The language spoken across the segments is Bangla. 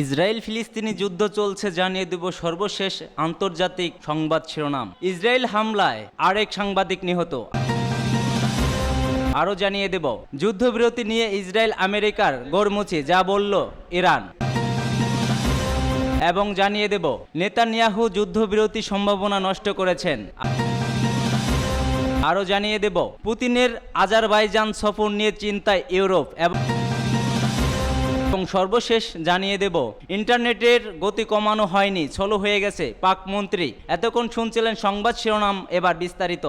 ইসরায়েল ফিলিস্তিনি যুদ্ধ চলছে জানিয়ে দেব সর্বশেষ আন্তর্জাতিক সংবাদ শিরোনাম। ইসরায়েল হামলায় আরেক সাংবাদিক নিহত। আরও জানিয়ে দেব যুদ্ধবিরতি নিয়ে ইসরায়েল আমেরিকার গড়মুচি যা বলল ইরান। এবং জানিয়ে দেব নেতানিয়াহু যুদ্ধবিরতি সম্ভাবনা নষ্ট করেছেন। আরও জানিয়ে দেব পুতিনের আজারবাইজান সফর নিয়ে চিন্তায় ইউরোপ। এবং সর্বশেষ জানিয়ে দেব ইন্টারনেটের গতি কমানো হয়নি, স্লো হয়ে গেছে পাক মন্ত্রী। এতক্ষণ শুনছিলেন সংবাদ শিরোনাম, এবার বিস্তারিত।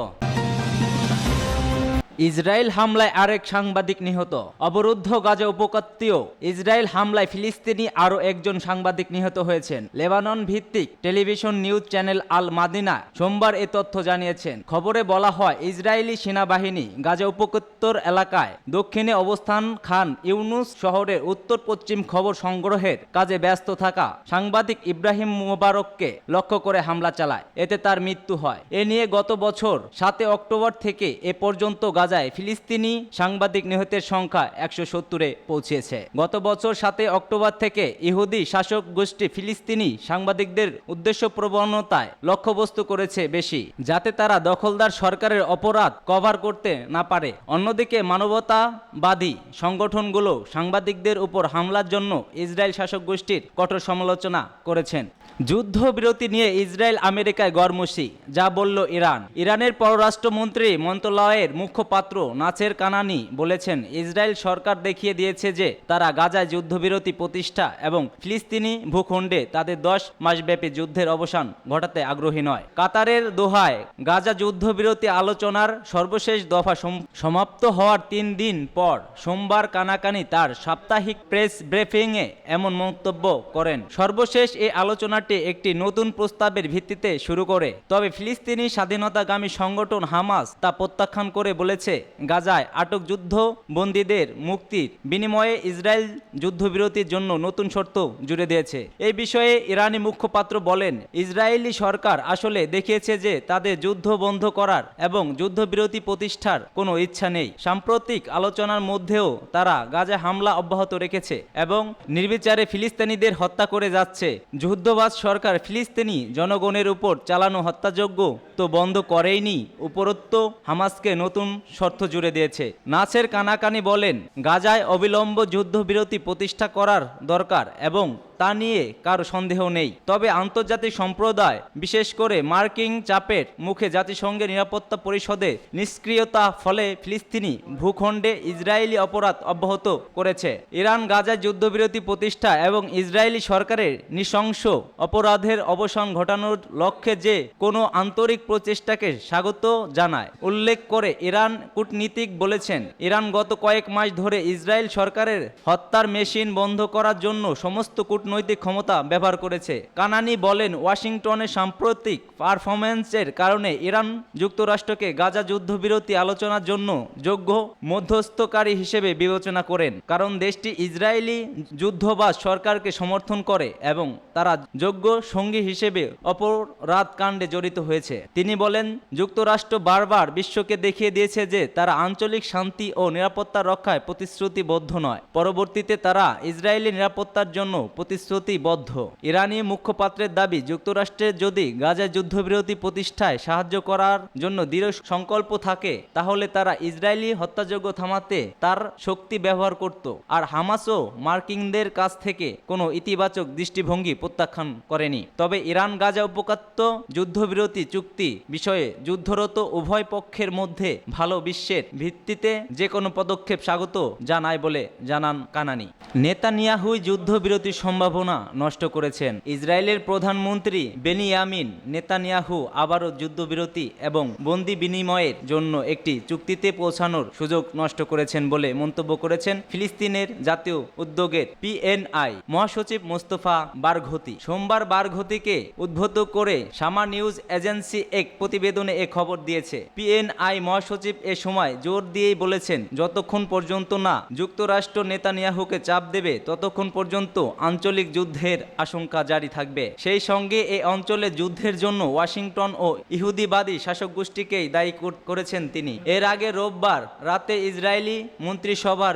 ইসরায়েল হামলায় আরেক সাংবাদিক নিহত। অবরুদ্ধ গাজা উপত্যকায় ইসরায়েল হামলায় ফিলিস্তিনি আরও একজন সাংবাদিক নিহত হয়েছেন। লেবানন ভিত্তিক টেলিভিশন নিউজ চ্যানেল আল মাদিনা সোমবার এ তথ্য জানিয়েছেন। খবরে বলা হয় ইসরায়েলি সেনাবাহিনী গাজা উপত্যকার এলাকায় দক্ষিণে অবস্থান খান ইউনুস শহরের উত্তর পশ্চিম খবর সংগ্রহের কাজে ব্যস্ত থাকা সাংবাদিক ইব্রাহিম মুবারককে লক্ষ্য করে হামলা চালায়। এতে তার মৃত্যু হয়। এ নিয়ে গত বছর 7 অক্টোবর থেকে এ পর্যন্ত গাজায় ফিলিস্তিনি সাংবাদিক নিহতের সংখ্যা 170-এ পৌঁছেছে। গত বছর 7 অক্টোবর থেকে ইহুদি শাসক গোষ্ঠী ফিলিস্তিনি সাংবাদিকদের উদ্দেশ্যপ্রবণতায় লক্ষ্যবস্তু করেছে বেশি, যাতে তারা দখলদার সরকারের অপরাধ কভার করতে না পারে। অন্যদিকে মানবতাবাদী সংগঠনগুলো সাংবাদিকদের উপর হামলার জন্য ইসরায়েল শাসক গোষ্ঠীর কঠোর সমালোচনা করেছেন। যুদ্ধবিরতি নিয়ে ইসরায়েল আমেরিকায় গড়মুচি যা বলল ইরান। ইরানের পররাষ্ট্রমন্ত্রী মন্ত্রণালয়ের মুখপাত্র নাসের কানানি বলেছেন ইসরায়েল সরকার দেখিয়ে দিয়েছে যে তারা গাজায় যুদ্ধবিরতি প্রতিষ্ঠা এবং ফিলিস্তিনি ভূখণ্ডে তাদের 10 মাসব্যাপী যুদ্ধের অবসান ঘটাতে আগ্রহী নয়। কাতারের দোহায় গাজা যুদ্ধবিরতি আলোচনার সর্বশেষ দফা সমাপ্ত হওয়ার 3 দিন পর সোমবার কানাকানি তার সাপ্তাহিক প্রেস ব্রিফিংয়ে এমন মন্তব্য করেন। সর্বশেষ এই আলোচনা একটি নতুন প্রস্তাবের ভিত্তিতে শুরু করে, তবে ফিলিস্তিনি স্বাধীনতাকামী সংগঠন হামাস তা প্রত্যাখ্যান করে বলেছে গাজায় আটক যুদ্ধবন্দীদের মুক্তির বিনিময়ে ইসরায়েল যুদ্ধবিরতির জন্য নতুন শর্ত জুড়ে দিয়েছে। এই বিষয়ে ইরানি মুখপাত্র বলেন ইসরায়েলি সরকার আসলে দেখিয়েছে যে তাদের যুদ্ধ বন্ধ করার এবং যুদ্ধবিরতি প্রতিষ্ঠার কোনো ইচ্ছা নেই। সাম্প্রতিক আলোচনার মধ্যেও তারা গাজায় হামলা অব্যাহত রেখেছে এবং নির্বিচারে ফিলিস্তিনিদের হত্যা করে যাচ্ছে। যুদ্ধবাজ সরকার ফিলিস্তিনি জনগণের উপর চালানো হত্যাযজ্ঞ তো বন্ধ করেইনি, উপরোক্ত হামাসকে নতুন শর্ত জুড়ে দিয়েছে। নাসের কানাকানি বলেন গাজায় অবিলম্ব যুদ্ধবিরতি প্রতিষ্ঠা করার দরকার এবং তা নিয়ে কারো সন্দেহ নেই। তবে আন্তর্জাতিক সম্প্রদায় বিশেষ করে মার্কিন চাপের মুখে জাতিসংঘের নিরাপত্তা পরিষদে নিষ্ক্রিয়তা ফলে ফিলিস্তিনি ভূখণ্ডে ইসরায়েলি অপরাধ অব্যাহত করেছে। ইরান গাজায় যুদ্ধবিরতি প্রতিষ্ঠা এবং ইসরায়েলি সরকারের নৃশংস অপরাধের অবসান ঘটানোর লক্ষ্যে যে কোনো আন্তরিক প্রচেষ্টাকে স্বাগত জানায় উল্লেখ করে ইরান কূটনীতিক বলেছেন ইরান গত কয়েক মাস ধরে ইসরায়েল সরকারের হত্যার মেশিন বন্ধ করার জন্য সমস্ত কূটনৈতিক ক্ষমতা ব্যবহার করেছে। কানানি বলেন ওয়াশিংটনের সাম্প্রতিক পারফরম্যান্সের কারণে ইরান যুক্তরাষ্ট্রকে গাজা যুদ্ধবিরতি আলোচনার জন্য যোগ্য মধ্যস্থকারী হিসেবে বিবেচনা করেন, কারণ দেশটি ইসরায়েলি যুদ্ধবাজ সরকারকে সমর্থন করে এবং তারা যোগ্য সঙ্গী হিসেবে অপরাধ কাণ্ডে জড়িত হয়েছে। তিনি বলেন যুক্তরাষ্ট্র বারবার বিশ্বকে দেখিয়ে দিয়েছে যে তারা আঞ্চলিক শান্তি ও নিরাপত্তা রক্ষায় প্রতিশ্রুতিবদ্ধ নয়। পরবর্তীতে তারা ইসরায়েলি নিরাপত্তার জন্য প্রতিশ্রুতিবদ্ধ। ইরানি মুখপাত্রের দাবি যুক্তরাষ্ট্রের যদি গাজায় যুদ্ধবিরতি প্রতিষ্ঠায় সাহায্য করার জন্য দৃঢ় সংকল্প থাকে তাহলে তারা ইসরায়েলি হত্যাযজ্ঞ থামাতে তার শক্তি ব্যবহার করত। আর হামাসও মার্কিনদের কাছ থেকে কোনো ইতিবাচক দৃষ্টিভঙ্গি প্রত্যাখ্যান করেনি। তবে ইরান গাজা উপত্যকা যুদ্ধবিরতি চুক্তি বিষয়ে যুদ্ধরত উভয় পক্ষের মধ্যে ভালো বিশ্বের ভিত্তিতে যে কোনো পদক্ষেপ স্বাগত জানায় বলে জানান কানানি। নেতানিয়াহু যুদ্ধবিরতির সম্ভাবনা নষ্ট করেছেন। ইসরায়েলের প্রধানমন্ত্রী বেনিয়ামিন নেতানিয়াহু আবারও যুদ্ধবিরতি এবং বন্দি বিনিময়ের জন্য একটি চুক্তিতে পৌঁছানোর সুযোগ নষ্ট করেছেন বলে মন্তব্য করেছেন ফিলিস্তিনের জাতীয় উদ্যোগের পিএনআই মহাসচিব মোস্তফা বারঘতি। সোমবার বারঘতিকে উদ্বুদ্ধ করে শামা নিউজ এজেন্সি এক প্রতিবেদনে এ খবর দিয়েছে। পিএনআই মহাসচিব এ সময় জোর দিয়েই বলেছেন যতক্ষণ পর্যন্ত না যুক্তরাষ্ট্র নেতানিয়াহুকে চাপ দেবে ততক্ষণ পর্যন্ত আঞ্চলিক আঞ্চলিক যুদ্ধের আশঙ্কা জারি থাকবে। সেই সঙ্গে এই অঞ্চলে যুদ্ধের জন্য ওয়াশিংটন ও ইহুদিবাদী শাসক গোষ্ঠীকেই দায়ী করেছেন তিনি। এর আগে রোববার রাতে ইসরায়েলি মন্ত্রিসভার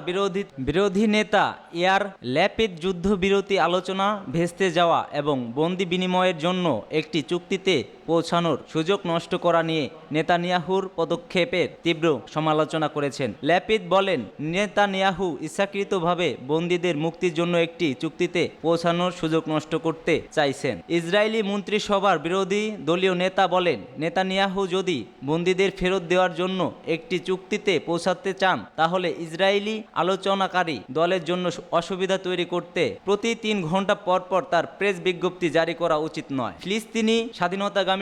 বিরোধী নেতা ইয়ার ল্যাপিড যুদ্ধবিরতি আলোচনা ভেস্তে যাওয়া এবং বন্দি বিনিময়ের জন্য একটি চুক্তিতে পৌঁছানোর সুযোগ নষ্ট করা নিয়ে নেতানিয়াহুর পদক্ষেপের তীব্র সমালোচনা করেছেন। ল্যাপিড বলেন, নেতানিয়াহু ইচ্ছাকৃতভাবে বন্দীদের মুক্তির জন্য একটি চুক্তিতে পৌঁছানোর সুযোগ নষ্ট করতে চাইছেন। ইসরায়েলি মন্ত্রিসভার বিরোধী দলীয় নেতা বলেন, নেতানিয়াহু যদি বন্দীদের ফেরত দেওয়ার জন্য একটি চুক্তিতে পৌঁছাতে চান তাহলে ইসরায়েলি আলোচনাকারী দলের জন্য অসুবিধা তৈরি করতে প্রতি 3 ঘন্টা পর পর তার প্রেস বিজ্ঞপ্তি জারি করা উচিত নয়। ফিলিস্তিনি স্বাধীনতাকামী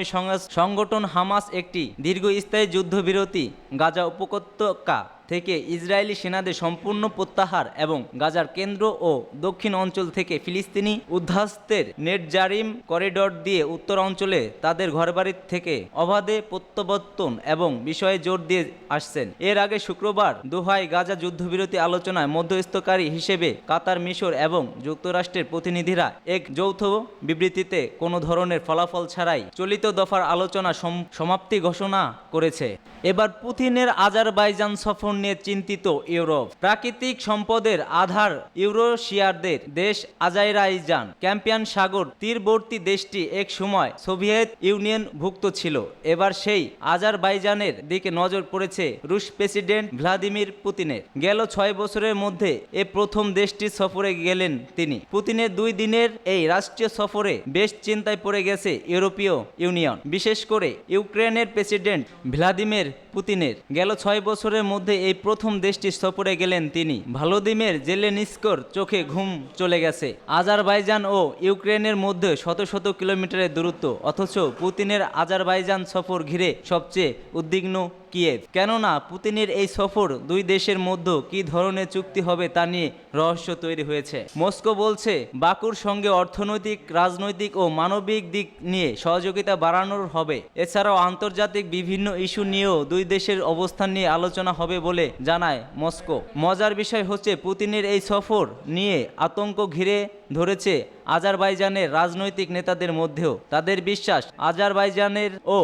সংগঠন হামাস একটি দীর্ঘস্থায়ী যুদ্ধবিরতি, গাজা উপত্যকা থেকে ইসরায়েলি সেনাদের সম্পূর্ণ প্রত্যাহার এবং গাজার কেন্দ্র ও দক্ষিণ অঞ্চল থেকে ফিলিস্তিনি উদ্ধাস্তের নেটজারিম করিডর দিয়ে উত্তর অঞ্চলে তাদের ঘরবাড়ি থেকে অবাধে প্রত্যাবর্তন এবং বিষয়ে জোর দিয়ে আসছেন। এর আগে শুক্রবার দোহায় গাজা যুদ্ধবিরতি আলোচনায় মধ্যস্থকারী হিসেবে কাতার, মিশর এবং যুক্তরাষ্ট্রের প্রতিনিধিরা এক যৌথ বিবৃতিতে কোনো ধরনের ফলাফল ছাড়াই চলিত দফার আলোচনা সমাপ্তি ঘোষণা করেছে। এবার পুতিনের আজারবাইজান সফর নিয়ে চিন্তিত ইউরোপ। প্রাকৃতিক সম্পদের আধার ইউরোশিয়ারদের দেশ আজারবাইজান ক্যাস্পিয়ান সাগর তীরবর্তী দেশটি এক সময় সোভিয়েত ইউনিয়ন ভুক্ত ছিল। এবার সেই আজারবাইজানের দিকে নজর পড়েছে রুশ প্রেসিডেন্ট ভ্লাদিমির পুতিনের। গেল 6 বছরের মধ্যে এ প্রথম দেশটির সফরে গেলেন তিনি। পুতিনের 2 দিনের এই রাষ্ট্রীয় সফরে বেশ চিন্তায় পড়ে গেছে ইউরোপীয় ইউনিয়ন, বিশেষ করে ইউক্রেনের প্রেসিডেন্ট ভ্লাদিমির পুতিনের। গেল 6 বছরের মধ্যে এই প্রথম দেশটি সফরে গেলেন তিনি। ভলোদিমির জেলেনস্কির চোখে ঘুম চলে গেছে। আজারবাইজান ও ইউক্রেনের মধ্যে শত শত কিলোমিটারের দূরত্ব, অথচ পুতিনের আজারবাইজান সফর ঘিরে সবচেয়ে উদ্বিগ্ন কিয়েভ। কেননা পুতিনের এই সফর 2 দেশের মধ্যে কী ধরনের চুক্তি হবে তা নিয়ে রহস্য তৈরি হয়েছে। মস্কো বলছে বাকুর সঙ্গে অর্থনৈতিক, রাজনৈতিক ও মানবিক দিক নিয়ে সহযোগিতা বাড়ানোর হবে। এছাড়াও আন্তর্জাতিক বিভিন্ন ইস্যু নিয়েও 2 দেশের অবস্থান নিয়ে আলোচনা হবে বলে জানায় মস্কো। মজার বিষয় হচ্ছে পুতিনের এই সফর নিয়ে আতঙ্ক ঘিরে ধরেছে আজারবাইজানের রাজনৈতিক নেতাদের মধ্যেও। তাদের বিশ্বাস, আজারবাইজানের ও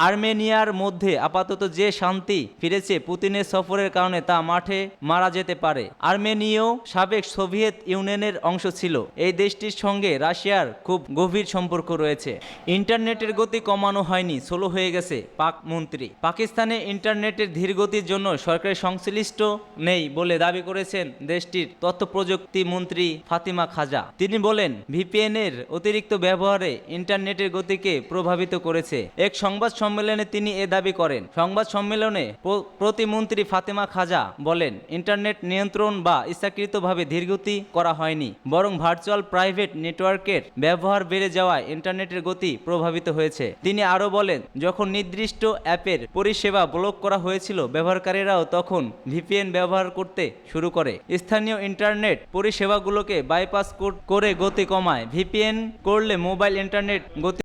আর্মেনিয়ার মধ্যে আপাতত যে শান্তি ফিরেছে পুতিনের সফরের কারণে তা মাঠে মারা যেতে পারে। আর্মেনিয়াও সাবেক সোভিয়েত ইউনিয়নের অংশ ছিল। এই দেশটির সঙ্গে রাশিয়ার খুব গভীর সম্পর্ক রয়েছে। ইন্টারনেটের গতি কমানো হয়নি, স্লো হয়ে গেছে পাক মন্ত্রী। পাকিস্তানে ইন্টারনেটের ধীরগতির জন্য সরকারি সংশ্লিষ্ট নেই বলে দাবি করেছেন দেশটির তথ্য প্রযুক্তি মন্ত্রী ফাতিমা খাজা। তিনি বলেন, ভিপিএন এর অতিরিক্ত ব্যবহারে ইন্টারনেটের গতিকে প্রভাবিত করেছে। এক সংবাদ সম্মেলনে তিনি এ দাবি করেন। সংবাদ সম্মেলনে প্রতিমন্ত্রী ফাতিমা খাজা বলেন, ইন্টারনেট নিয়ন্ত্রণ বা ইচ্ছাকৃতভাবে ধীরগতি করা হয়নি, বরং ভার্চুয়াল প্রাইভেট নেটওয়ার্কের ব্যবহার বেড়ে যাওয়ায় ইন্টারনেটের গতি প্রভাবিত হয়েছে। তিনি আরও বলেন, যখন নির্দিষ্ট অ্যাপের পরিষেবা ব্লক করা হয়েছিল, ব্যবহারকারীরাও তখন ভিপিএন ব্যবহার করতে শুরু করে। স্থানীয় ইন্টারনেট পরিষেবাগুলোকে বাইপাস করে গতি কমায়। ভিপিএন করলে মোবাইল ইন্টারনেট গতি